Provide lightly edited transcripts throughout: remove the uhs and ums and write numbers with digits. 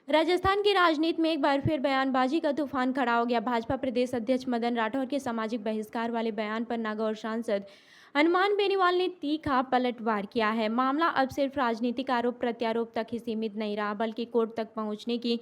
राजस्थान की राजनीति में एक बार फिर बयानबाजी का तूफान खड़ा हो गया। भाजपा प्रदेश अध्यक्ष मदन राठौर के सामाजिक बहिष्कार वाले बयान पर नागौर सांसद हनुमान बेनीवाल ने तीखा पलटवार किया है। मामला अब सिर्फ राजनीतिक आरोप प्रत्यारोप तक ही सीमित नहीं रहा, बल्कि कोर्ट तक पहुंचने की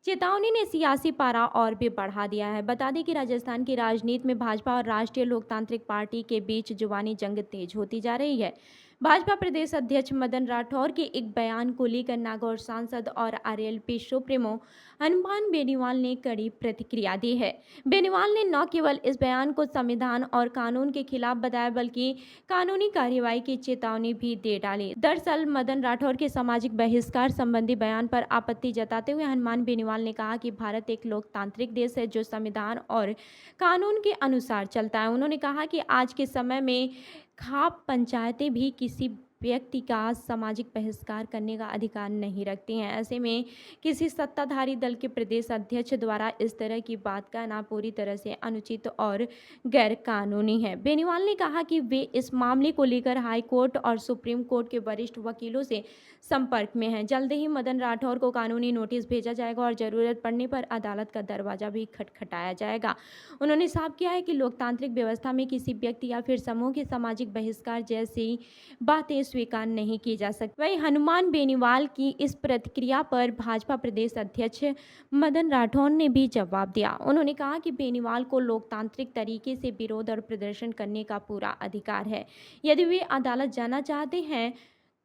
चेतावनी ने सियासी पारा और भी बढ़ा दिया है। बता दें कि राजस्थान की राजनीति में भाजपा और राष्ट्रीय लोकतांत्रिक पार्टी के बीच जुबानी जंग तेज होती जा रही है। भाजपा प्रदेश अध्यक्ष मदन राठौर के एक बयान को लेकर नागौर सांसद और आरएलपी सुप्रीमो हनुमान बेनीवाल ने कड़ी प्रतिक्रिया दी है। बेनीवाल ने न केवल इस बयान को संविधान और कानून के खिलाफ बताया, बल्कि कानूनी कार्रवाई की चेतावनी भी दे डाली। दरअसल मदन राठौर के सामाजिक बहिष्कार संबंधी बयान पर आपत्ति जताते हुए हनुमान बेनीवाल ने कहा कि भारत एक लोकतांत्रिक देश है जो संविधान और कानून के अनुसार चलता है। उन्होंने कहा कि आज के समय में खाप पंचायतें भी किसी व्यक्ति का सामाजिक बहिष्कार करने का अधिकार नहीं रखती हैं। ऐसे में किसी सत्ताधारी दल के प्रदेश अध्यक्ष द्वारा इस तरह की बात कहना पूरी तरह से अनुचित और गैर कानूनी है। बेनीवाल ने कहा कि वे इस मामले को लेकर हाई कोर्ट और सुप्रीम कोर्ट के वरिष्ठ वकीलों से संपर्क में हैं। जल्द ही मदन राठौर को कानूनी नोटिस भेजा जाएगा और जरूरत पड़ने पर अदालत का दरवाजा भी खटखटाया जाएगा। उन्होंने साफ किया है कि लोकतांत्रिक व्यवस्था में किसी व्यक्ति या फिर समूह के सामाजिक बहिष्कार जैसी बातें स्वीकार नहीं की जा सकती। वहीं हनुमान बेनीवाल की इस प्रतिक्रिया पर भाजपा प्रदेश अध्यक्ष मदन राठौर ने भी जवाब दिया। उन्होंने कहा कि बेनीवाल को लोकतांत्रिक तरीके से विरोध और प्रदर्शन करने का पूरा अधिकार है। यदि वे अदालत जाना चाहते हैं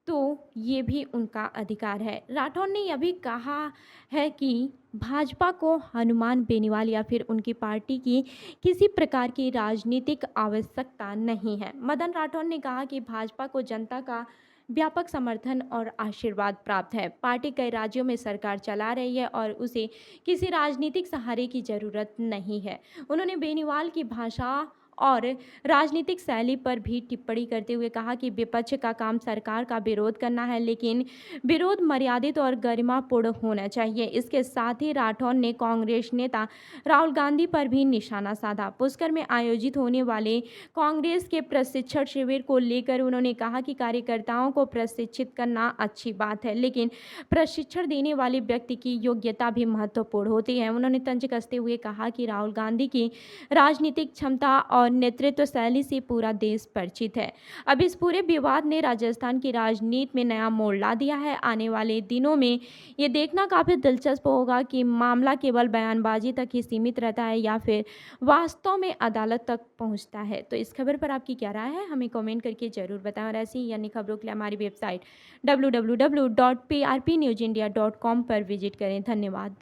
तो ये भी उनका अधिकार है। राठौर ने यह भी कहा है कि भाजपा को हनुमान बेनीवाल या फिर उनकी पार्टी की किसी प्रकार की राजनीतिक आवश्यकता नहीं है। मदन राठौर ने कहा कि भाजपा को जनता का व्यापक समर्थन और आशीर्वाद प्राप्त है। पार्टी कई राज्यों में सरकार चला रही है और उसे किसी राजनीतिक सहारे की जरूरत नहीं है। उन्होंने बेनीवाल की भाषा और राजनीतिक शैली पर भी टिप्पणी करते हुए कहा कि विपक्ष का काम सरकार का विरोध करना है, लेकिन विरोध मर्यादित और गरिमापूर्ण होना चाहिए। इसके साथ ही राठौर ने कांग्रेस नेता राहुल गांधी पर भी निशाना साधा। पुष्कर में आयोजित होने वाले कांग्रेस के प्रशिक्षण शिविर को लेकर उन्होंने कहा कि कार्यकर्ताओं को प्रशिक्षित करना अच्छी बात है, लेकिन प्रशिक्षण देने वाले व्यक्ति की योग्यता भी महत्वपूर्ण होती है। उन्होंने तंज कसते हुए कहा कि राहुल गांधी की राजनीतिक क्षमता और नेतृत्व शैली से पूरा देश परिचित है। अब इस पूरे विवाद ने राजस्थान की राजनीति में नया मोड़ ला दिया है। आने वाले दिनों में ये देखना काफी दिलचस्प होगा कि मामला केवल बयानबाजी तक ही सीमित रहता है या फिर वास्तव में अदालत तक पहुंचता है। तो इस खबर पर आपकी क्या राय है, हमें कमेंट करके जरूर बताएं और ऐसी ही अन्य खबरों के लिए हमारी वेबसाइट www.prpnewsindia.com पर विजिट करें। धन्यवाद।